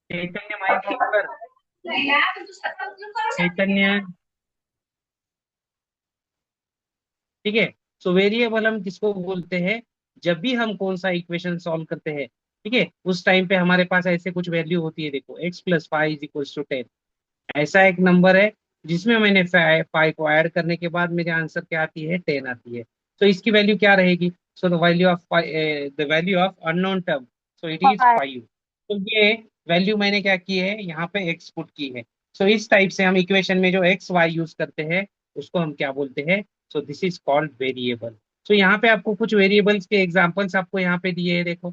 चैतन्य mic off कर। चैतन्य, ठीक है। सो वेरिएबल हम किसको बोलते हैं, जब भी हम कौन सा इक्वेशन सॉल्व करते हैं, ठीक है, उस टाइम पे हमारे पास ऐसे कुछ वैल्यू होती है। देखो x + 5 = 10, ऐसा एक नंबर है जिसमें मैंने फाइव को ऐड करने के बाद मेरे आंसर क्या आती है, 10 आती है। तो इसकी वैल्यू क्या रहेगी, so the value of unknown term, so it is 5। तो ये वैल्यू मैंने क्या की है, यहाँ पे x पुट की है। सो इस टाइप से हम इक्वेशन में जो एक्स वाई यूज करते हैं उसको हम क्या बोलते हैं, so this is called variable. सो यहाँ पे आपको कुछ वेरिएबल्स के एग्जांपल्स आपको यहाँ पे दिए हैं, देखो।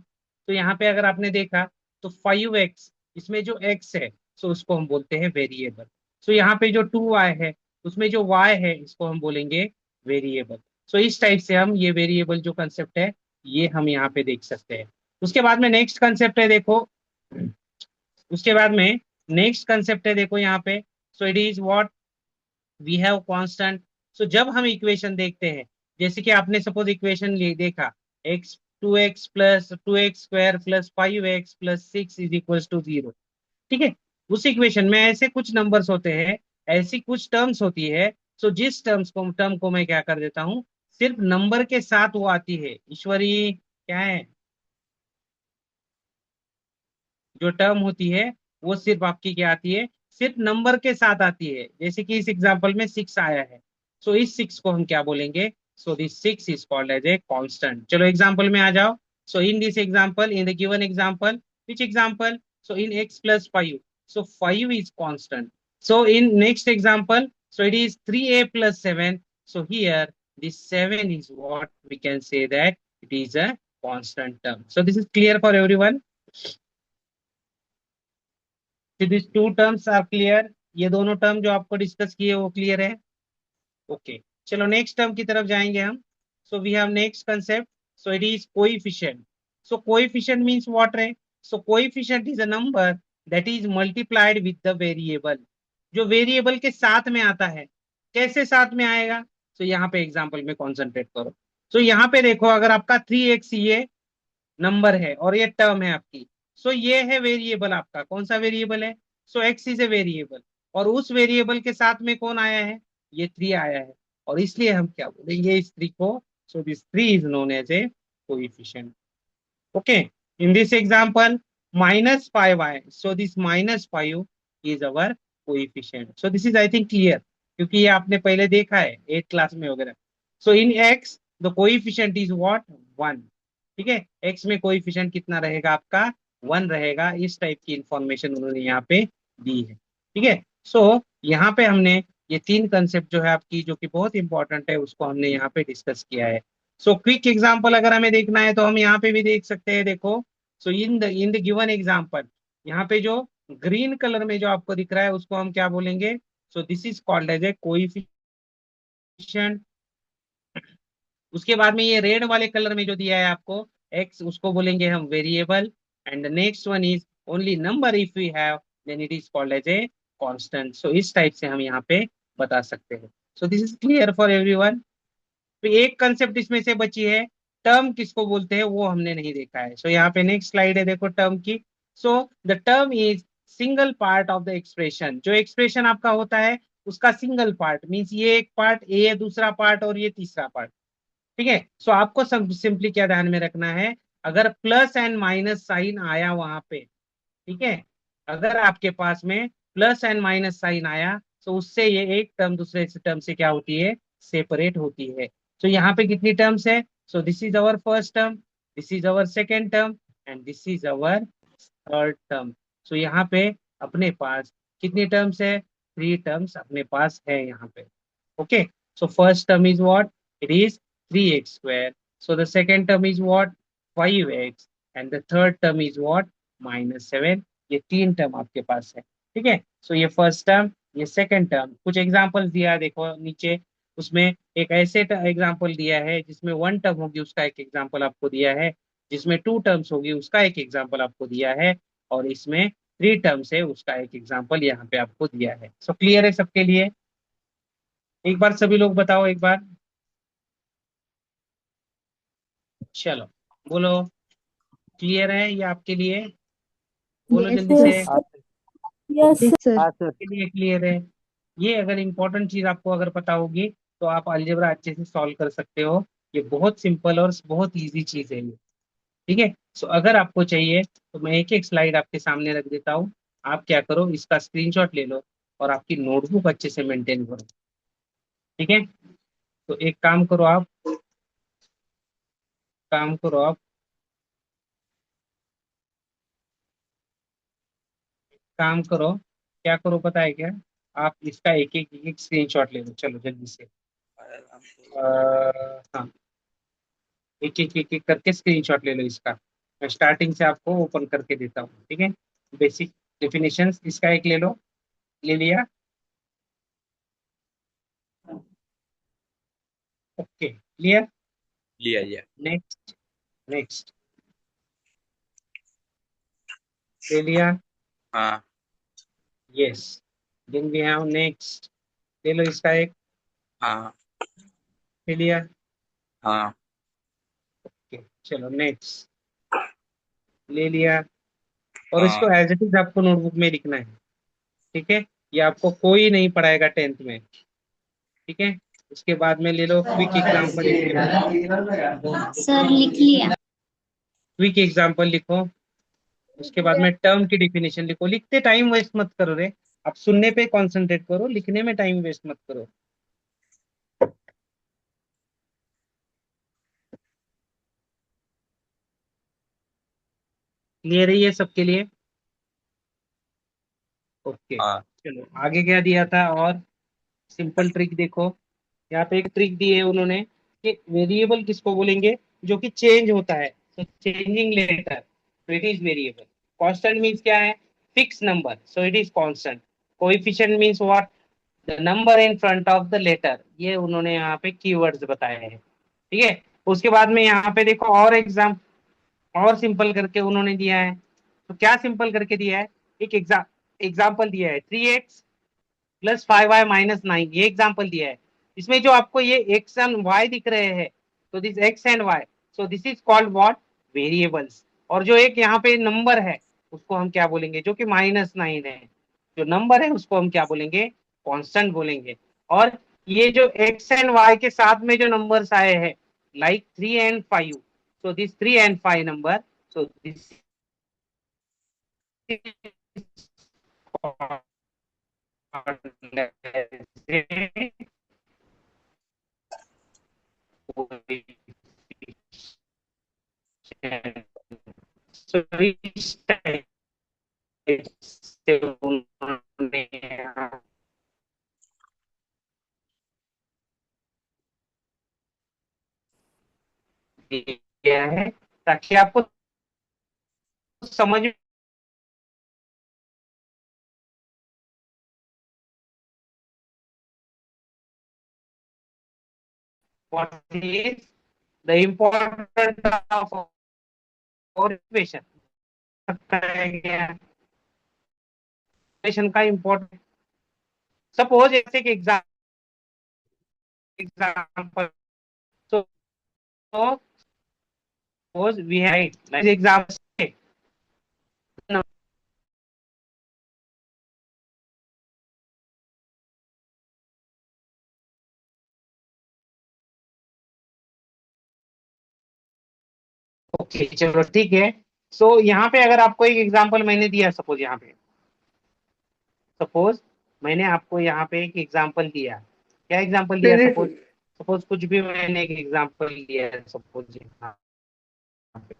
तो यहाँ पे अगर आपने देखा तो 5x, इसमें जो x है, सो उसको हम बोलते हैं वेरिएबल। सो यहाँ पे जो 2y है, उसमें जो y है, इसको हम बोलेंगे वेरिएबल। सो इस टाइप से हम ये वेरिएबल जो कंसेप्ट है, ये हम यहाँ पे देख सकते हैं। उसके बाद में नेक्स्ट कंसेप्ट है, देखो। उसके बाद में नेक्स्ट कंसेप्ट है, देखो यहाँ पे। So it is what we have constant. So जब हम इक्वेशन देखते हैं, जैसे कि आपने सपोज इक्वेशन देखा, एक्स 2x + 5x + 5x + 6 = 0, ठीक है। उस इक्वेशन में ऐसे कुछ नंबर्स होते हैं, ऐसी कुछ टर्म्स होती है। सो जिस टर्म को मैं क्या कर देता हूँ, सिर्फ नंबर के साथ वो आती है। ईश्वरी क्या है, जो टर्म होती है वो सिर्फ आपकी क्या आती है, सिर्फ नंबर के साथ आती है। जैसे कि इस एग्जांपल में 6 आया है, सो इस 6 को हम क्या बोलेंगे, so this 6 is called as a constant. चलो एग्जांपल में आ जाओ। So in this example, in the given example, which example, so in x + 5, so 5 is constant. So in next example, so it is 3a + 7, so here this 7 is what we can say that it is a constant term. So this is clear for everyone. This two terms are clear, ये दोनों term जो आपको discuss किए वो clear है। Okay, चलो next term की तरफ जाएंगे हम। So we have next concept, so it is coefficient. So coefficient means what है, so coefficient is a number that is multiplied with the variable, जो वेरिएबल के साथ में आता है। कैसे साथ में आएगा, सो यहाँ पे एग्जांपल में कॉन्सेंट्रेट करो। सो यहाँ पे देखो, अगर आपका 3x ये नंबर है और ये टर्म है आपकी, सो ये है वेरिएबल आपका, कौन सा वेरिएबल है, सो एक्स इज ए वेरिएबल। और उस वेरिएबल के साथ में कौन आया है, ये 3 आया है। और इसलिए हम क्या बोलेंगे इस 3 को, so this 3 is known as a coefficient. Okay, in this example -5y, so this -5 is our coefficient. So this is I think clear, क्योंकि ये आपने पहले देखा है 8th क्लास में वगैरह। So in x the coefficient is what, 1, ठीक है। एक्स में कोएफिशिएंट कितना रहेगा आपका, 1 रहेगा। इस टाइप की इंफॉर्मेशन उन्होंने यहाँ पे दी है, ठीक है। सो यहाँ पे हमने ये 3 कंसेप्ट जो है आपकी, जो कि बहुत इंपॉर्टेंट है, उसको हमने यहाँ पे डिस्कस किया है। सो क्विक एग्जांपल अगर हमें देखना है तो हम यहाँ पे भी देख सकते हैं, देखो। सो इन द गिवन एग्जांपल, यहाँ पे जो ग्रीन कलर में जो आपको दिख रहा है उसको हम क्या बोलेंगे, so this is called as a coefficient. उसके बाद में ये रेड वाले कलर में जो दिया है आपको एक्स, उसको बोलेंगे हम variable. And the next one is only number if we have, then it is called as a constant. So इस टाइप से हम यहाँ पे बता सकते हैं। So this is clear for everyone. तो एक कंसेप्ट इसमें से बची है, टर्म किसको बोलते हैं वो हमने नहीं देखा है। सो यहाँ पे नेक्स्ट स्लाइड है, देखो टर्म की। So the term is single part of the expression. जो एक्सप्रेशन आपका होता है उसका सिंगल पार्ट मीन्स ये एक पार्ट, ये दूसरा पार्ट और ये तीसरा पार्ट, ठीक है। सो आपको सिंपली क्या ध्यान में रखना है, अगर प्लस एंड माइनस साइन आया वहां पे, ठीक है, अगर आपके पास में प्लस एंड माइनस साइन आया, तो उससे ये एक टर्म दूसरे टर्म से क्या होती है, सेपरेट होती है। तो यहाँ पे कितनी टर्म्स है, so this is our first term, this is our second term, and this is our third term. So यहाँ पे अपने पास कितनी टर्म्स है, 3 टर्म्स अपने पास है यहाँ पे। Okay, so first term is what, it is 3x square. So the second term is what, 5x, and the third term is what, -7। ये 3 टर्म आपके पास है, ठीक है। सो ये फर्स्ट टर्म, ये सेकंड टर्म। कुछ एग्जांपल्स दिया है देखो नीचे, उसमें एक ऐसे एग्जांपल दिया है जिसमें 1 टर्म होगी, उसका एक एग्जांपल आपको दिया है। जिसमें 2 टर्म्स होगी उसका एक एग्जांपल आपको दिया है। और इसमें 3 टर्म्स है उसका एक एग्जांपल यहाँ पे आपको दिया है। सो क्लियर है सबके लिए, एक बार सभी लोग बताओ एक बार। चलो बोलो, क्लियर है ये आपके लिए। बोलो Yes, जल्दी से। sir. Yes, sir. हाँ सर। के लिए क्लियर है? ये अगर इम्पोर्टेंट चीज आपको अगर पता होगी तो आप अलजेब्रा अच्छे से सॉल्व कर सकते हो। ये बहुत सिंपल और बहुत इजी चीज है ये। ठीक है। सो अगर आपको चाहिए तो मैं एक एक स्लाइड आपके सामने रख देता हूँ। आप क्या करो, इसका स्क्रीनशॉट ले लो और आपकी नोटबुक अच्छे से मेंटेन करो। ठीक है। तो एक काम करो आप काम करो, क्या करो पता है क्या? आप इसका एक एक स्क्रीनशॉट ले लो, चलो जल्दी से। हाँ, एक एक करके स्क्रीनशॉट ले लो इसका। मैं स्टार्टिंग से आपको ओपन करके देता हूँ, ठीक है। बेसिक डेफिनेशंस इसका एक ले लो। ले लिया? Okay, clear. लिया लिया। नेक्स्ट। नेक्स्ट। ले लिया? हाँ yes. Then we have next. ले लो इसका एक। हाँ ले लिया? हाँ ओके, चलो नेक्स्ट। ले लिया? और हाँ। इसको एज इट इज आपको नोटबुक में लिखना है। ठीक है। ये आपको कोई नहीं पढ़ाएगा टेंथ में। ठीक है। उसके बाद में ले लो क्विक एग्जांपल एक ले लो। सर लिख लिया। क्विक एग्जांपल लिखो। उसके बाद में टर्म की डिफिनेशन लिखो। लिखते टाइम वेस्ट मत करो रे। आप सुनने पे कंसंट्रेट करो, लिखने में टाइम वेस्ट मत करो। क्लियर है ये सबके लिए? ओके। हाँ चलो आगे क्या दिया था और सिंपल ट्रिक देखो। यहाँ पे एक ट्रिक दी है उन्होंने कि वेरिएबल किसको बोलेंगे जो कि चेंज होता है, तो चेंजिंग लेटर, तो it is variable. Constant means क्या है? Fix number, so it is constant. Coefficient means what? The number in front of the letter. ये उन्होंने यहाँ पे कीवर्ड्स बताए हैं। ठीक है। उसके बाद में यहाँ पे देखो और एग्जाम और सिंपल करके उन्होंने दिया है। तो क्या सिंपल करके दिया है? एक एग्जाम्पल दिया है 3x प्लस 5y-9, ये एग्जाम्पल दिया है। इसमें जो आपको ये एक्स एंड वाई दिख रहे हैं, तो this X and Y, so this is called what? Variables. और जो एक यहाँ पे नंबर है उसको हम क्या बोलेंगे, जो कि -9 है। जो नंबर है उसको हम क्या बोलेंगे? कांस्टेंट बोलेंगे। और ये जो एक्स एंड वाई के साथ में जो नंबर्स आए हैं, like 3 and 5, so this 3 and 5 number, so this So each time से उन्होंने दिया है ताकि आपको समझ what is the important of our equation का इम्पोर्टेंट। सपोज ऐसे कि example, so suppose we have like example, okay चलो ठीक है। सो यहाँ पे अगर आपको एक एग्जांपल मैंने दिया, सपोज मैंने आपको यहाँ पे एक एग्जांपल दिया। क्या एग्जांपल दिया? सपोज सपोज कुछ भी मैंने एक एग्जांपल दिया है, सपोज यहाँ पे।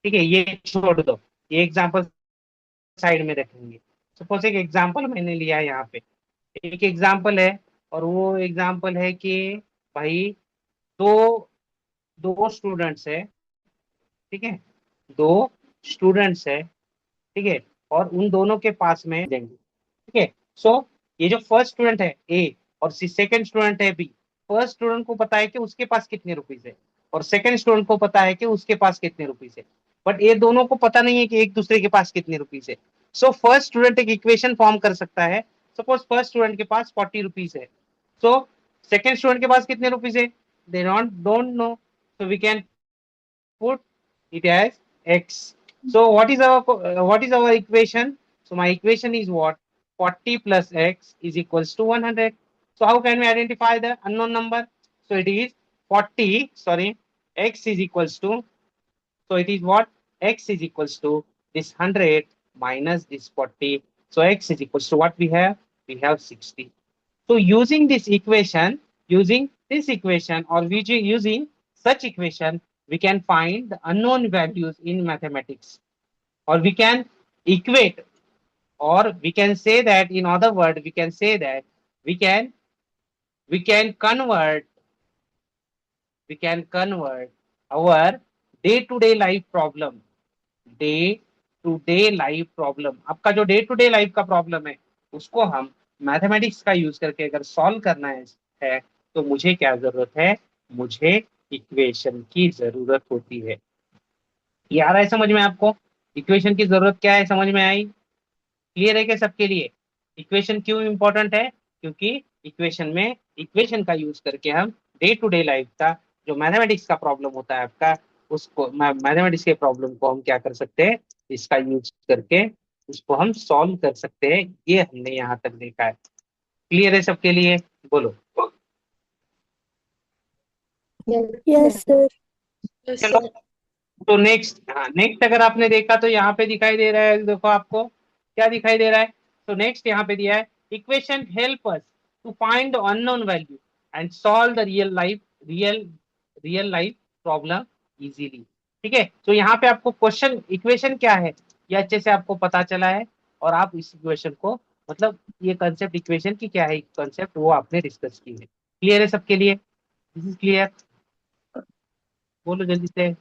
ठीक है, ये छोड़ दो, ये एग्जांपल साइड में रखेंगे। सपोज एक एग्जांपल मैंने लिया है यहाँ पे। एक एग्जांपल है और वो एग्जांपल है कि भाई दो दो स्टूडेंट्स है। ठीक है। दो स्टूडेंट्स है। ठीक है। और उन दोनों के पास में देंगे। ठीक है। सो ये जो फर्स्ट स्टूडेंट है ए और सेकंड स्टूडेंट है बी, फर्स्ट स्टूडेंट को पता है कि उसके पास कितने रुपीज है और सेकंड स्टूडेंट को पता है कि उसके पास कितने रुपीज है। बट ये दोनों को पता नहीं है कि एक दूसरे के पास कितने रुपीज है। सो फर्स्ट स्टूडेंट एक इक्वेशन फॉर्म कर सकता है। सपोज फर्स्ट स्टूडेंट के पास 40 रुपीज है। सो सेकंड स्टूडेंट के पास कितने रुपीज है? They don't know, so we can put it as X. So what is our equation? So my equation is what? 40 plus x is equals to 100. So how can we identify the unknown number? So it is 40, sorry, x is equals to, so it is what? X is equals to this 100 minus this 40. So x is equals to what we have? We have 60. So using this equation or using such equation, we can find the unknown values in mathematics, or we can equate, or we can say that, in other words, we can say that we can we can convert we can convert our day to day life problem, day to day life problem, आपका जो day to day life का problem है, उसको हम mathematics का use करके अगर solve करना है तो मुझे क्या जरूरत है? मुझे इक्वेशन की जरूरत होती है। ये आ रहा है समझ में आपको? इक्वेशन की जरूरत क्या है, समझ में आई? क्लियर है क्या सबके लिए? इक्वेशन क्यों इंपॉर्टेंट है? क्योंकि इक्वेशन का यूज करके हम डे टू डे लाइफ का जो मैथमेटिक्स का प्रॉब्लम होता है आपका, उसको मैथमेटिक्स के प्रॉब्लम को हम क्या कर सकते हैं? इसका यूज करके उसको हम सॉल्व कर सकते हैं। ये हमने यहाँ तक देखा है। क्लियर है सबके लिए? बोलो। Yes, sir. चलो, तो नेक्स्ट अगर आपने देखा तो यहाँ पे दिखाई दे रहा है, देखो आपको क्या दिखाई दे रहा है। तो नेक्स्ट यहाँ पे दिया है, equation help us to find the unknown value and solve the real life problem easily. ठीक है, तो यहाँ पे आपको क्वेश्चन इक्वेशन क्या है ये अच्छे से आपको पता चला है, और आप इस इक्वेशन को, मतलब ये कंसेप्ट इक्वेशन की क्या है कंसेप्ट, वो आपने डिस्कस की है। क्लियर है सबके लिए? This is clear? बोलो जल्दी से,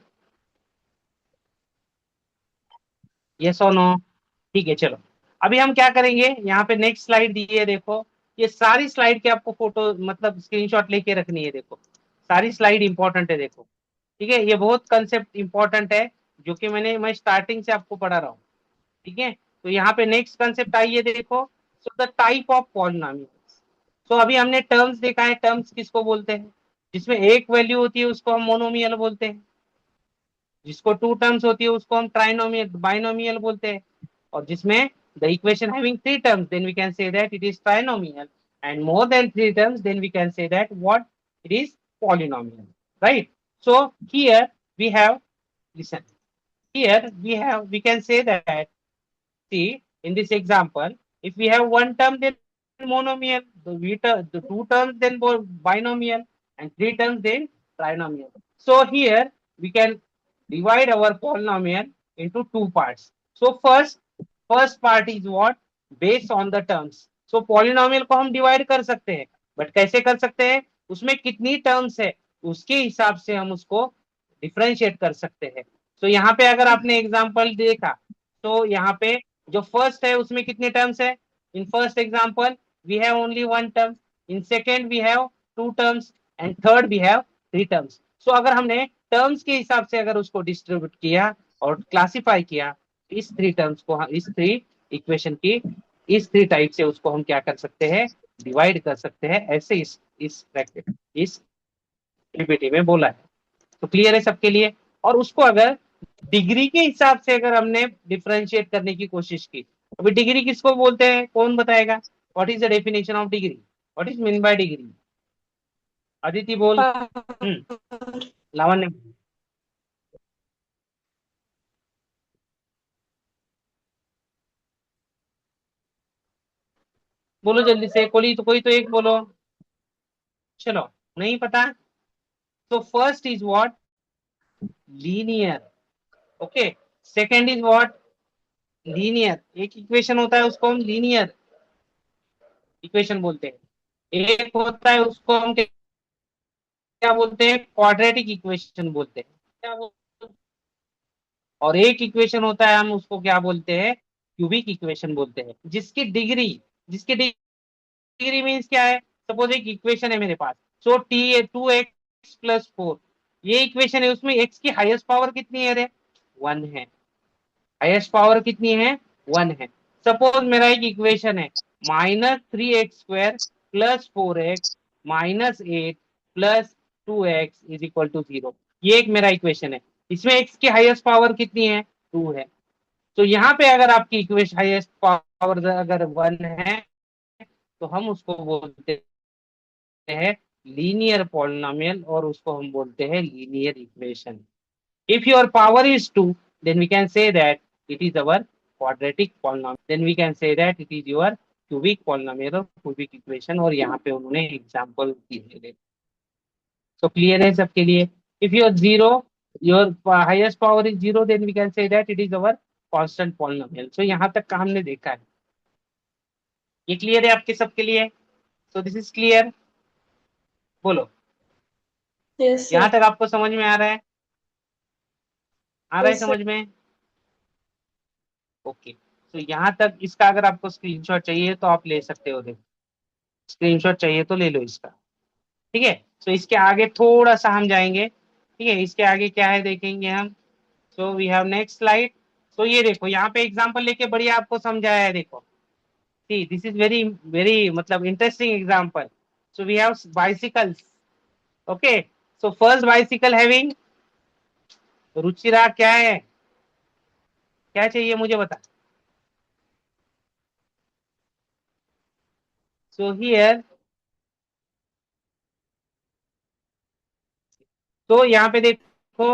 यस और नो। ठीक है, चलो अभी हम क्या करेंगे, यहाँ पे नेक्स्ट स्लाइड दी है, देखो ये सारी स्लाइड के आपको फोटो मतलब स्क्रीनशॉट लेके रखनी है। देखो सारी स्लाइड इंपॉर्टेंट है, देखो ठीक है, ये बहुत कंसेप्ट इंपॉर्टेंट है जो कि मैं स्टार्टिंग से आपको पढ़ा रहा हूँ। ठीक है, तो यहाँ पे नेक्स्ट कंसेप्ट आई है, देखो so the type of polynomials. So अभी हमने टर्म्स देखा है, टर्म्स किसको बोलते हैं? जिसमें एक वैल्यू होती है उसको हम मोनोमियल बोलते हैं, जिसको टू टर्म्स होती है उसको हम ट्राइनोमियल बाइनोमियल बोलते हैं, और जिसमें the equation having three terms, then we can say that it is trinomial, and more than three terms, then we can say that what it is polynomial, right? So here we have, listen, here we can say that, see in this example, if we have one term then monomial, the two terms then binomial, and three terms then trinomial. So here we can divide our polynomial into two parts. So first part is what? Based on the terms. So polynomial को हम divide कर सकते हैं, but कैसे कर सकते हैं? उसमें कितनी टर्म्स है उसके हिसाब से हम उसको डिफरेंशिएट कर सकते हैं। तो यहाँ पे अगर आपने एग्जांपल देखा, तो यहाँ पे जो फर्स्ट है उसमें कितने टर्म्स है? In first example we have only one term, in second we have two terms, and third we have three terms. So अगर हमने टर्म्स के हिसाब से अगर उसको डिस्ट्रीब्यूट किया और क्लासिफाई किया, इस थ्री टर्म्स को, इस थ्री इक्वेशन की इस थ्री टाइप से उसको हम क्या कर सकते हैं? डिवाइड कर सकते हैं। ऐसे इस ब्रैकेट इस पीपीटी में बोला है। तो क्लियर है सबके लिए? और उसको अगर डिग्री के हिसाब से अगर हमने डिफरेंशिएट करने की कोशिश की, अभी डिग्री किसको बोलते हैं, कौन बताएगा? What is the definition of degree? What is mean by degree? Aditi बोल। लावण्य बोलो जल्दी से, कोई तो एक बोलो। चलो, नहीं पता? तो first is what? Linear. Okay, second is what? Linear. एक इक्वेशन होता है उसको हम लीनियर इक्वेशन बोलते हैं, एक होता है उसको हम क्या बोलते हैं? क्वाड्रेटिक इक्वेशन बोलते हैं। क्या बोलते हैं? और एक इक्वेशन होता है हम उसको क्या बोलते हैं? क्यूबिक इक्वेशन बोलते हैं, जिसकी डिग्री मीन्स क्या है? सपोज एक इक्वेशन है मेरे पास, सो टी 2x+4, ये इक्वेशन है, उसमें x की हाईएस्ट पावर कितनी है रे? 1 है। हाईएस्ट पावर कितनी है? 1 है। सपोज मेरा एक इक्वेशन है -3x² + 4x -8 + 2x = 0, ये एक मेरा इक्वेशन है। इसमें x की हाईएस्ट पावर कितनी है? 2 है। तो यहाँ पे अगर आपकी इक्वेशन हाईएस्ट पावर अगर 1 है तो हम उसको बोलते हैं लीनियर पॉलिनोमियल और उसको हम बोलते हैं linear equation. If your power is 2 then we can say that it is our quadratic polynomial, then we can say that it is your cubic polynomial or cubic equation। और यहाँ पे उन्होंने example दिए। सो क्लियर है सबके लिए? If your zero, your highest power is zero, then we can say that it is our constant polynomial. So यहाँ तक का हमने देखा है। ये क्लियर है आपके सबके लिए? सो दिस इज क्लियर, बोलो। Yes, यहाँ sir. तक आपको समझ में आ रहा है? आ रहा है Yes, sir. समझ में? ओके। तो यहाँ तक इसका अगर आपको स्क्रीनशॉट चाहिए तो आप ले सकते हो। देखो, स्क्रीनशॉट चाहिए तो ले लो इसका। ठीक है। तो इसके आगे थोड़ा सा हम जाएंगे। ठीक है, इसके आगे क्या है देखेंगे हम। So we have next slide. तो ये देखो, यहाँ पे एग्जांपल लेके बढ़िया आपको समझाया है। देखो, see this is very very मतलब interesting example. So we have bicycles. Okay, so first bicycle having, Ruchira क्या है, क्या चाहिए मुझे बता। सो हियर, तो यहाँ पे देखो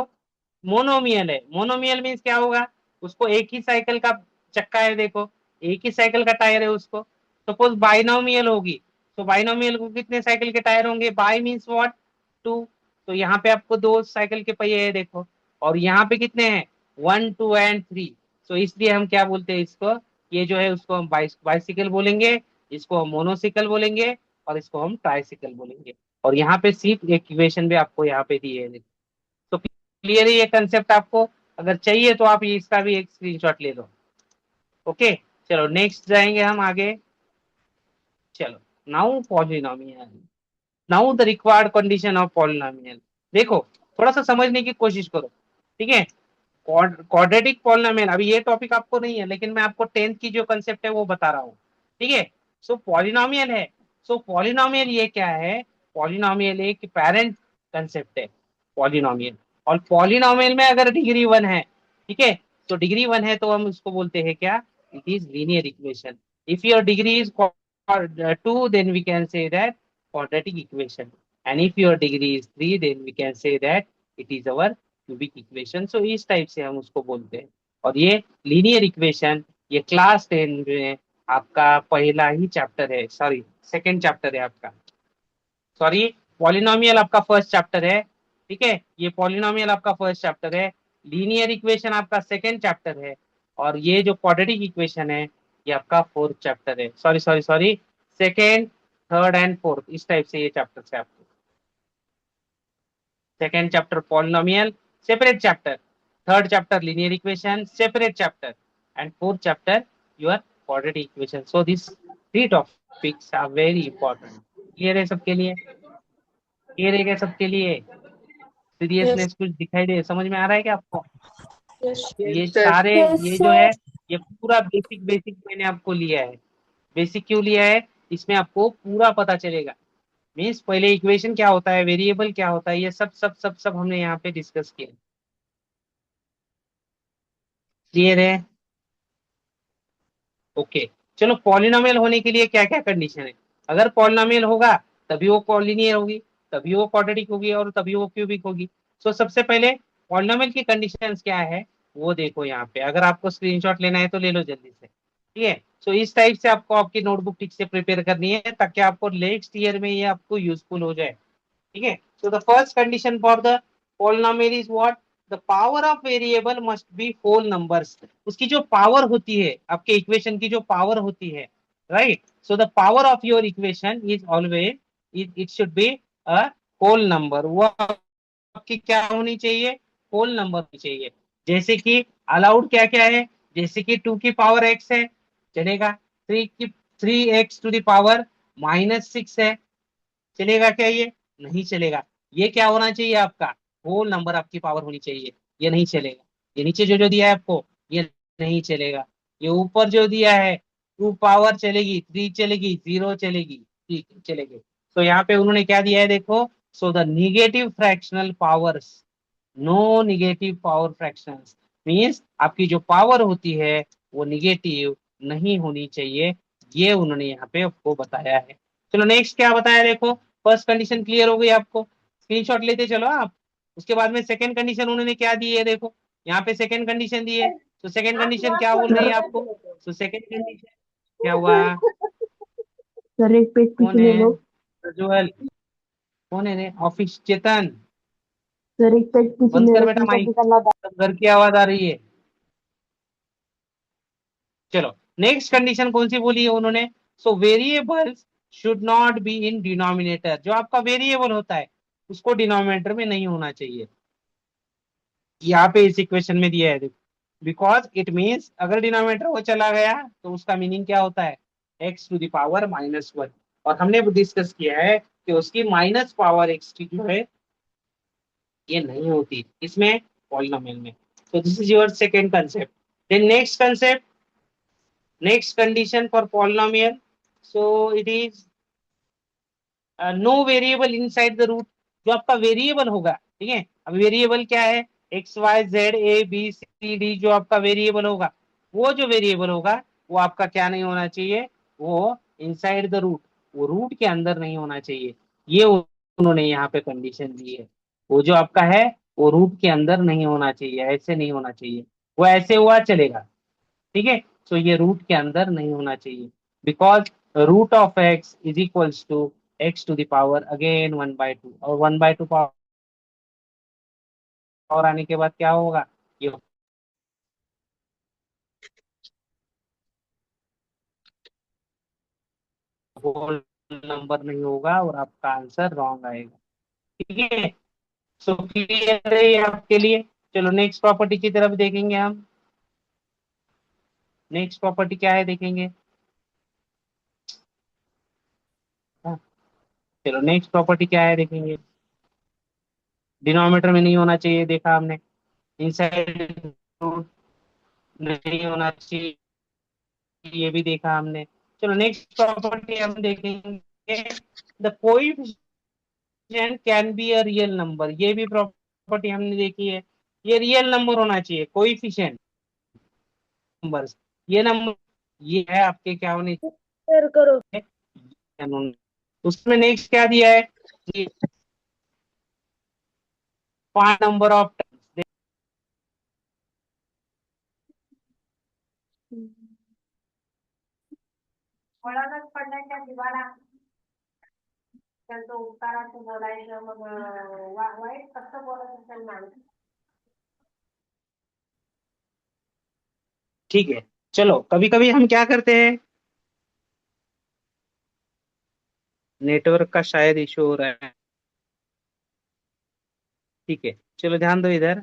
मोनोमियल है। मोनोमियल मीन्स क्या होगा, उसको एक ही साइकिल का चक्का है। देखो, एक ही साइकिल का टायर है उसको। सपोज बाइनोमियल होगी, तो बाइनोमियल को कितने साइकिल के टायर होंगे? By means what, 2। तो यहाँ पे आपको 2 साइकिल के पहिए है। देखो, और यहाँ पे कितने हैं? 1 2 एंड 3। तो इसलिए हम क्या बोलते हैं इसको, ये जो है उसको हम बाइसिकल बोलेंगे, इसको हम मोनोसिकल बोलेंगे, और इसको हम ट्राइसिकल बोलेंगे। और यहाँ पे सिर्फ एक इक्वेशन भी आपको यहाँ पे दी है। तो क्लियर है ये कंसेप्ट आपको? अगर चाहिए तो आप इसका भी एक स्क्रीनशॉट ले लो। ओके, चलो नेक्स्ट जाएंगे हम आगे। चलो, now polynomial, now the required condition of polynomial. देखो, थोड़ा सा समझने की कोशिश करो। ठीक है, क्वाड्रेटिक पॉलिनोमियल, अभी ये टॉपिक आपको नहीं है, लेकिन मैं आपको 10th की जो कंसेप्ट है वो बता रहा हूँ। ठीक है, सो पॉलिनोमियल है। सो पॉलिनोमियल ये क्या है? पॉलिनोमियल एक पेरेंट कंसेप्ट है, पॉलिनोमियल। और पॉलिनोमियल में अगर डिग्री 1 है, ठीक है, तो डिग्री 1 है तो हम उसको बोलते हैं क्या? It is linear equation. If your degree is 2 then we can say that quadratic equation, and if your degree is 3 then we can say that it is our cubic equation। so इस type से हम उसको बोलते हैं। और ये linear equation, ये class 10 में आपका पहला ही चैप्टर है, सॉरी सेकंड चैप्टर है आपका। सॉरी, पॉलिनोमियल आपका फर्स्ट चैप्टर है। ठीक है, ये पॉलिनोमियल आपका फर्स्ट चैप्टर है, लीनियर इक्वेशन आपका सेकंड चैप्टर है, और ये जो क्वाड्रेटिक इक्वेशन है ये आपका फोर्थ चैप्टर है। Sorry sorry sorry, second, third and fourth, इस टाइप से ये चैप्टर है आपके। Second chapter polynomial, separate chapter. Third chapter linear equation, separate chapter. And fourth chapter your quadratic equation. So this three topics are very important. Clear है सबके लिए? Clear है क्या सबके लिए? Yes, सीरियसनेस कुछ दिखाई दे, समझ में आ रहा है क्या आपको? yes. ये Yes, sir. सारे, Yes, ये जो sir. है, ये पूरा बेसिक बेसिक मैंने आपको लिया है। बेसिक क्यों लिया है? इसमें आपको पूरा पता चलेगा। मीन्स पहले इक्वेशन क्या होता है, वेरिएबल क्या होता है, ये सब सब सब सब हमने यहाँ पे डिस्कस किया। क्लियर है? ओके, चलो पॉलिनोमियल होने के लिए क्या क्या कंडीशन है? अगर पॉलिनोमियल होगा तभी वो कॉलिनियर होगी, तभी वो क्वाड्रेटिक होगी, और तभी वो क्यूबिक होगी। सो सबसे पहले पॉलिनोमियल की कंडीशंस क्या है वो देखो यहाँ पे। अगर आपको स्क्रीनशॉट लेना है तो ले लो जल्दी से। ठीक है, सो इस टाइप से आपको आपकी नोटबुक ठीक से प्रिपेयर करनी है ताकि आपको नेक्स्ट ईयर में ये आपको यूजफुल हो जाए। ठीक है, so the first condition for the polynomial is what? The power of variable must be whole numbers. उसकी जो पावर होती है, आपके इक्वेशन की जो पावर होती है, right? So the power of your equation is always, it should be a whole number. वो आपकी क्या होनी चाहिए? होल नंबर होनी चाहिए। जैसे कि अलाउड क्या क्या है? जैसे कि 2 की पावर x है, चलेगा। 3 x टू द पावर -6 है, चलेगा क्या? ये नहीं चलेगा। ये क्या होना चाहिए आपका? होल नंबर आपकी पावर होनी चाहिए। ये नहीं चलेगा। ये नीचे जो जो दिया है आपको, ये नहीं चलेगा। ये ऊपर जो दिया है, 2 पावर चलेगी, 3 चलेगी, 0 चलेगी, ठीक चलेगी। तो यहाँ पे उन्होंने क्या दिया है देखो, so the negative fractional powers, no negative power fractions, means आपकी जो पावर होती है वो निगेटिव नहीं होनी चाहिए, ये उन्होंने यहाँ पे आपको बताया है। चलो नेक्स्ट क्या बताया देखो, फर्स्ट कंडीशन क्लियर हो गई आपको, स्क्रीनशॉट लेते चलो आप। उसके बाद में सेकंड कंडीशन उन्होंने क्या दी है देखो, यहाँ पे सेकंड कंडीशन दी है, तो सेकंड कंडीशन क्या बोल रही है आपको, तो सेकंड कंडीशन क्या हुआ, सर एक पेज कौन पीछे ले है लो। प्रज्वल, कौन है रे ऑफिस, चेतन, सर एक पेज पीछे बंद ले कर लो, बेटा स्क्रीनशॉट माइक, निकालना था। सब घर की आवाज आ रही है। चलो नेक्स्ट कंडीशन कौन सी बोली है उन्होंने, so variables should not be in denominator, जो आपका वेरिएबल होता है उसको डिनोमिनेटर में नहीं होना चाहिए, यहाँ पे इस इक्वेशन में दिया है देखो, बिकॉज इट मीन्स अगर डिनोमिनेटर वो चला गया तो उसका मीनिंग क्या होता है, एक्स टू द पावर -1, और हमने डिस्कस किया है कि उसकी माइनस पावर एक्स की जो है ये नहीं होती इसमें, पॉलिनोमियल में। so this is your second concept. Then next concept, next condition for polynomial, so it is no variable inside the root, जो आपका वेरिएबल होगा, ठीक है, अब वेरिएबल क्या है, X Y Z A B C D, जो आपका वेरिएबल होगा, वो जो वेरिएबल होगा वो आपका क्या नहीं होना चाहिए, वो इनसाइड द रूट, वो रूट के अंदर नहीं होना चाहिए, ये उन्होंने यहाँ पे कंडीशन दी है, वो जो आपका है वो रूट के अंदर नहीं होना चाहिए, ऐसे नहीं होना चाहिए, वो ऐसे हुआ चलेगा, ठीक है, सो ये रूट के अंदर नहीं होना चाहिए, because root of X is equals to X to the power again 1/2, और 1/2 पावर आने के बाद क्या होगा, ये होल नंबर नहीं होगा और आपका आंसर रॉन्ग आएगा, ठीक है, सो क्लियर है ये आपके लिए। चलो नेक्स्ट प्रॉपर्टी की तरफ देखेंगे हम, नेक्स्ट प्रॉपर्टी क्या है देखेंगे, हाँ, चलो नेक्स्ट प्रॉपर्टी क्या है देखेंगे, डिनोमिनेटर में नहीं होना चाहिए देखा हमने, इनसाइड नहीं होना चाहिए ये भी देखा हमने। चलो नेक्स्ट प्रॉपर्टी हम देखेंगे, the coefficient can be a real number, ये भी प्रॉपर्टी हमने देखी है, ये रियल नंबर होना चाहिए, कोएफिशिएंट नंबर्स, ये नंबर ये है आपके क्या होने शेयर करो। चाहिए, उसमें नेक्स्ट क्या दिया है कि 5 नंबर ऑफ टर्म्स, फळालाच पडण्याच्या दिवाला त्यांचं उपकाराचं बोलायचं मग वाईट कसं बोलत असेल माणूस. ठीक है। चलो कभी कभी हम क्या करते हैं, नेटवर्क का शायद इशू हो रहा है, ठीक है, चलो ध्यान दो इधर,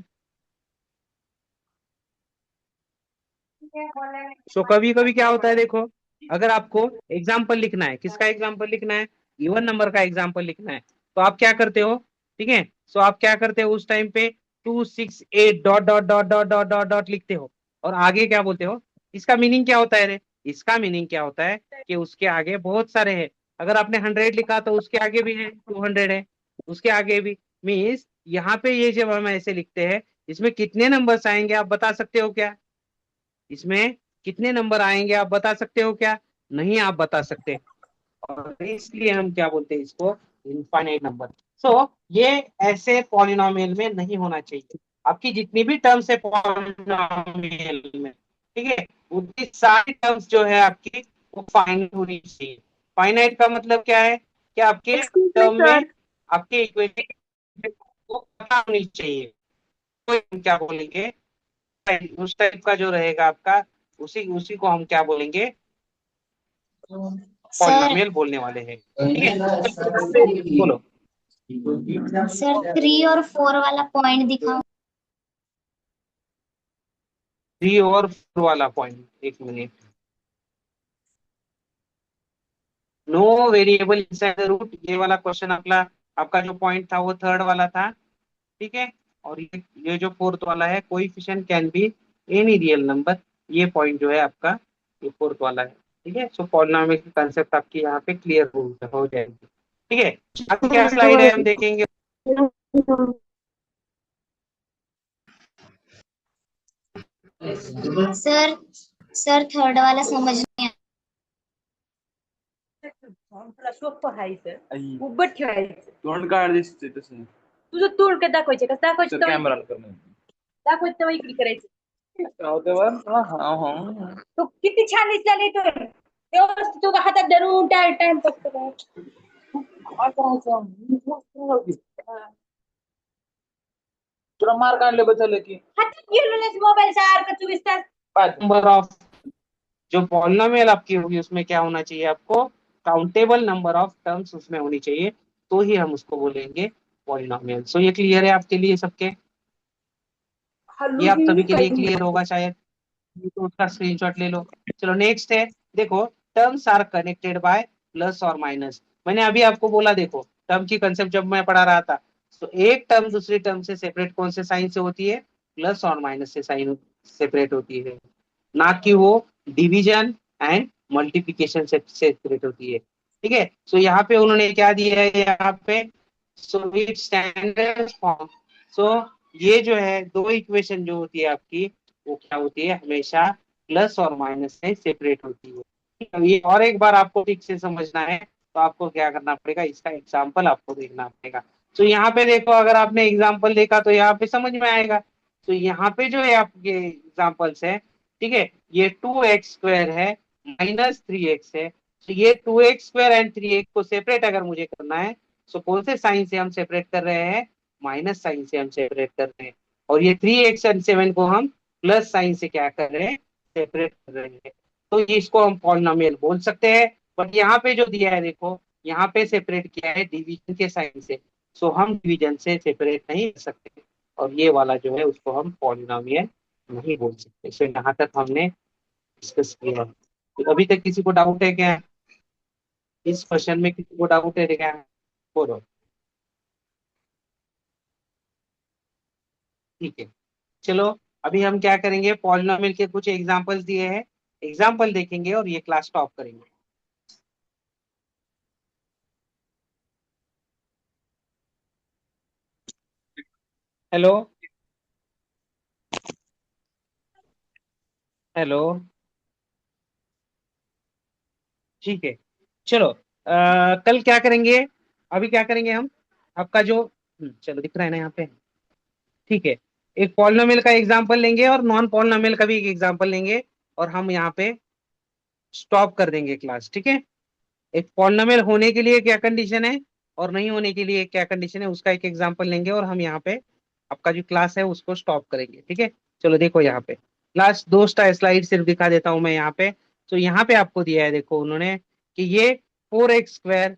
सो कभी कभी क्या होता है देखो, अगर आपको एग्जाम्पल लिखना है, किसका एग्जाम्पल लिखना है, इवन नंबर का एग्जाम्पल लिखना है, तो आप क्या करते हो, ठीक है, सो आप क्या करते हो उस टाइम पे 268 dot dot dot dot dot dot dot लिखते हो, और आगे क्या बोलते हो, इसका मीनिंग क्या होता है रे, इसका मीनिंग क्या होता है कि उसके आगे बहुत सारे हैं, अगर आपने 100 लिखा तो उसके आगे भी है 200 है, उसके आगे भी, मीन्स यहाँ पे ये जब हम ऐसे लिखते हैं, इसमें कितने नंबर्स आएंगे आप बता सकते हो क्या, इसमें कितने नंबर आएंगे आप बता सकते हो क्या, नहीं आप बता सकते, और इसलिए हम क्या बोलते हैं इसको, इनफाइनाइट नंबर। सो ये ऐसे पॉलिनोमियल में नहीं होना चाहिए, आपकी जितनी भी टर्म्स है पॉलिनोमियल में, ठीक है, उतनी सारी टर्म्स जो है आपकी वो फाइनाइट होनी चाहिए, फाइनाइट का मतलब क्या है कि आपके एक्सक्यूज मी टर्म में सर। आपके इक्वेशन को पता होनी चाहिए, तो हम क्या बोलेंगे, उस टाइप का जो रहेगा आपका, उसी उसी को हम क्या बोलेंगे, सर पॉलिनोमियल बोलने वाले हैं, ठीक है, यहाँ पे बोलो, सर 3 और 4 वाला पॉइंट दिखाओ। 3 और 4 वाला पॉइंट, एक minute, no variable inside the root, ये वाला क्वेश्चन आपका, आपका जो पॉइंट था वो थर्ड वाला था, ठीक है, और ये जो फोर्थ वाला है, coefficient can be any real number, ये पॉइंट जो है आपका ये फोर्थ वाला है, ठीक है, सो पॉलिनोमियल की कंसेप्ट आपकी यहाँ पे क्लियर हो जाएगी, ठीक है, आपकी क्या स्लाइड है हम देखेंगे, सर सर थर्ड वाला समझ नहीं तुला सोपं आहे सर. आई उभं ठेवायचं. तोंड काढ दिसते तसं तुझं तोंड काय दाखवायचे कसं दाखवायचं कॅमेरा करणं दाखवायचं तेव्हा इकडे करायचं. हा तो किती छान दिसला तो व्यवस्थित तुझ्या हातात धरून टाइम टाइम करतो काय. तुला मार्क आणले बदल की हातात घेऊनच मोबाईल सारखं 24 तास. नंबर ऑफ जो पॉलिनोमियल आपकी होगी उसमें क्या होना चाहिए आपको, काउंटेबल नंबर ऑफ टर्म्स उसमें होनी चाहिए, तो ही हम उसको बोलेंगे पॉलिनोमियल। सो ये क्लियर है आपके लिए सबके, ये आप सभी के लिए क्लियर होगा शायद, तो उसका स्क्रीनशॉट ले लो। चलो नेक्स्ट है, देखो terms are connected by plus और माइनस। मैंने अभी आपको बोला, देखो टर्म की कंसेप्ट जब मैं पढ़ा रहा था, तो एक टर्म दूसरी टर्म से सेपरेट कौन से साइन से होती है, प्लस और माइनस से साइन सेपरेट होती है, ना कि वो डिवीजन एंड मल्टीप्लिकेशन से सेपरेट होती है। ठीक है, सो यहाँ पे उन्होंने क्या दिया है, यहाँ पे सो इट स्टैंडर्ड फॉर्म। सो ये जो है दो इक्वेशन जो होती है आपकी, वो क्या होती है, हमेशा प्लस और माइनस से सेपरेट होती है। अब ये और एक बार आपको ठीक से समझना है, तो आपको क्या करना पड़ेगा, इसका एग्जाम्पल आपको देखना पड़ेगा। तो यहाँ पे देखो, अगर आपने एग्जाम्पल देखा तो यहाँ पे समझ में आएगा। तो यहाँ पे जो है आपके एग्जाम्पल्स है, ठीक है, ये 2x² है, -3x है। तो ये 2x² एंड 3x को सेपरेट अगर मुझे करना है, तो कौन से साइन से हम सेपरेट कर रहे हैं, माइनस साइन से हम सेपरेट कर रहे हैं। और ये 3x एंड 7 को हम प्लस साइन से क्या कर रहे हैं, सेपरेट कर रहे हैं। तो इसको हम पॉलिनोमियल बोल सकते हैं। बट यहाँ पे जो दिया है देखो, यहाँ पे सेपरेट किया है डिवीजन के साइन से, सो हम डिवीजन से सेपरेट नहीं कर सकते, और ये वाला जो है उसको हम पॉलिनोमियल नहीं बोल सकते। सो यहाँ तक हमने डिस्कस किया। तो अभी तक किसी को डाउट है क्या, इस क्वेश्चन में किसी को डाउट है क्या, बोलो। ठीक है, चलो अभी हम क्या करेंगे, पॉलिनोमियल के कुछ एग्जांपल्स दिए हैं, एग्जांपल देखेंगे और ये क्लास स्टॉप करेंगे। हेलो, हेलो, ठीक है, चलो कल क्या करेंगे, अभी क्या करेंगे हम, आपका जो चलो दिख रहा है ना यहाँ पे, ठीक है, एक पॉलिनोमियल का एग्जांपल लेंगे और नॉन पॉलिनोमियल का भी एक एग्जांपल लेंगे, और हम यहाँ पे स्टॉप कर देंगे क्लास। ठीक है, एक पॉलिनोमियल होने के लिए क्या कंडीशन है और नहीं होने के लिए क्या कंडीशन है, उसका एक एग्जांपल लेंगे और हम यहाँ पे आपका जो क्लास है उसको स्टॉप करेंगे। ठीक है, चलो देखो यहाँ पे लास्ट दो स्लाइड सिर्फ दिखा देता हूँ मैं यहाँ पे। तो यहाँ पे आपको दिया है, देखो उन्होंने कि ये 4x²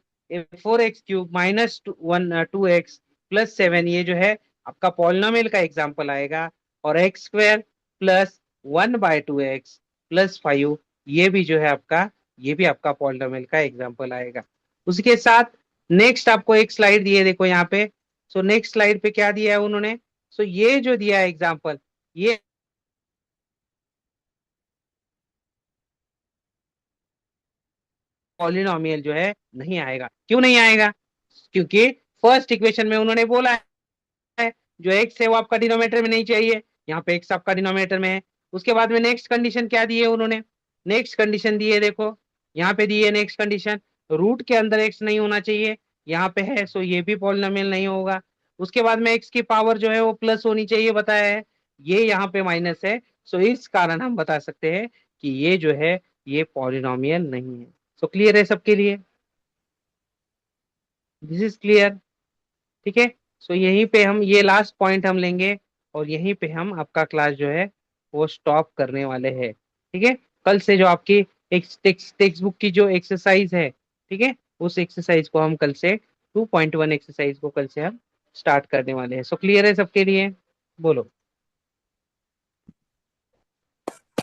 4x³ -1 2x +7 ये जो है आपका पॉलिनोमियल का एग्जांपल आएगा, और x² +1/2x +5 ये भी जो है आपका, ये भी आपका पॉलिनोमियल का एग्जांपल आएगा। उसके साथ नेक्स्ट आपको एक स्लाइड दी है, देखो यहाँ पे। सो नेक्स्ट स्लाइड पे क्या दिया है उन्होंने, सो ये जो दिया है एग्जांपल, ये पॉलिनोमियल जो है नहीं आएगा। क्यों नहीं आएगा, क्योंकि फर्स्ट इक्वेशन में उन्होंने बोला है जो एक्स है वो आपका डिनोमिनेटर में नहीं चाहिए, यहाँ पे एक्स आपका डिनोमिनेटर में है। उसके बाद में नेक्स्ट कंडीशन क्या दी है उन्होंने, नेक्स्ट कंडीशन दी है, देखो यहाँ पे दी है नेक्स्ट कंडीशन, रूट के अंदर एक्स नहीं होना चाहिए, यहाँ पे है, सो ये भी पॉलिनोमियल नहीं होगा। उसके बाद में एक्स की पावर जो है वो प्लस होनी चाहिए बताया है, ये यहाँ पे माइनस है, सो इस कारण हम बता सकते हैं कि ये जो है ये पॉलिनोमियल नहीं है। सो क्लियर है सबके लिए, दिस इज क्लियर। ठीक है, सो यहीं पे हम ये लास्ट पॉइंट हम लेंगे, और यहीं पे हम आपका क्लास जो है वो स्टॉप करने वाले हैं। ठीक है, कल से जो आपकी एक टेक्स्ट बुक की जो एक्सरसाइज है, ठीक है, उस एक्सरसाइज को हम कल से 2.1 एक्सरसाइज को कल से हम स्टार्ट करने वाले हैं। सो क्लियर है सबके लिए, बोलो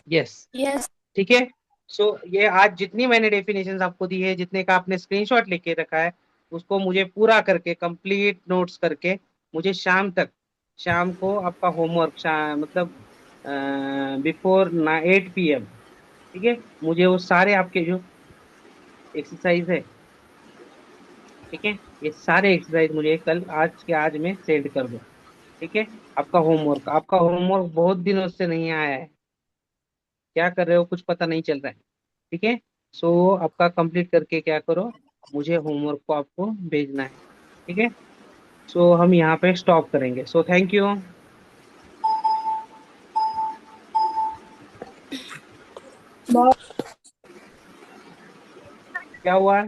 यस। यस ठीक है, सो ये आज जितनी मैंने डेफिनेशंस आपको दी है, जितने का आपने स्क्रीनशॉट लेके रखा है, उसको मुझे पूरा करके कंप्लीट नोट्स करके मुझे शाम तक, शाम को आपका होमवर्क मतलब बिफोर 8 PM, ठीक है, मुझे वो सारे आपके जो एक्सरसाइज है, ठीक है, ये सारे एक्सरसाइज मुझे कल आज के आज में सेंड कर दो। ठीक है, आपका होमवर्क बहुत दिनों से नहीं आया है, क्या कर रहे हो कुछ पता नहीं चल रहा है। ठीक है, सो आपका कंप्लीट करके क्या करो, मुझे होमवर्क को आपको भेजना है। ठीक है, सो हम यहाँ पे स्टॉप करेंगे। So thank you. क्या हुआ?